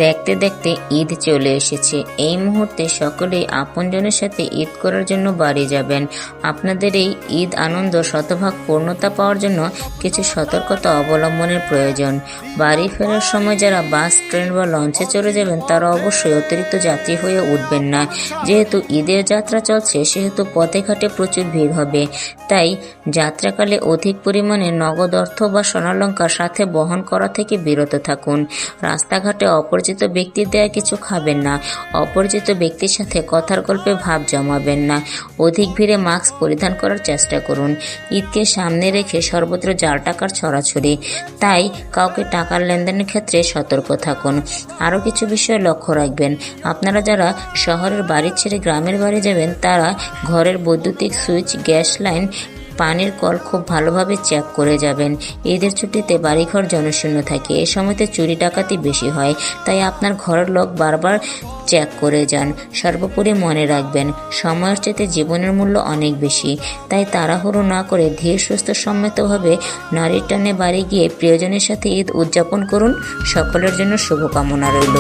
দেখতে দেখতে ঈদ চলে এসেছে। এই মুহূর্তে সকলেই আপনজনের সাথে ঈদ করার জন্য বাড়ি যাবেন। আপনাদের এই ঈদ আনন্দ শতভাগ পূর্ণতা পাওয়ার জন্য কিছু সতর্কতা অবলম্বনের প্রয়োজন। বাড়ি ফেরার সময় যারা বাস, ট্রেন বা লঞ্চে চলে যাবেন তারা অবশ্যই অতিরিক্ত যাত্রী হয়ে উঠবেন না। যেহেতু ঈদের যাত্রা চলছে সেহেতু পথে ঘাটে প্রচুর ভিড় হবে, তাই যাত্রাকালে অধিক পরিমাণে নগদ অর্থ বা স্বর্ণালংকার সাথে বহন করা থেকে বিরত থাকুন। রাস্তাঘাটে অপরিচিত ব্যক্তির দেয়া কিছু খাবেন না। অপরিচিত ব্যক্তির সাথে কথার গল্পে ভাব জমাবেন না। অধিক ভিড়ে মাস্ক পরিধান করার চেষ্টা করুন। ঈদকে সামনে রেখে সর্বত্র জাল টাকার ছড়াছড়ি, তাই কাউকে টাকার লেনদেনের ক্ষেত্রে সতর্ক থাকুন। আরও কিছু বিষয় লক্ষ্য রাখবেন। আপনারা যারা শহরের বাড়ি ছেড়ে গ্রামের বাড়ি যাবেন তারা ঘরের বৈদ্যুতিক সুইচ, গ্যাস লাইন, পানির কল খুব ভালোভাবে চেক করে যাবেন। ঈদের ছুটিতে বাড়িঘর জনশূন্য থাকে, এ সময়তে চুরি ডাকাতি বেশি হয়, তাই আপনার ঘরের লক বারবার চেক করে যান। সর্বোপরি মনে রাখবেন, সময়ের চেয়ে জীবনের মূল্য অনেক বেশি, তাই তাড়াহুড়ো না করে ধীর সুস্থ সম্মতভাবে নারীর টানে বাড়ি গিয়ে প্রিয়জনের সাথে ঈদ উদযাপন করুন। সকলের জন্য শুভকামনা রইল।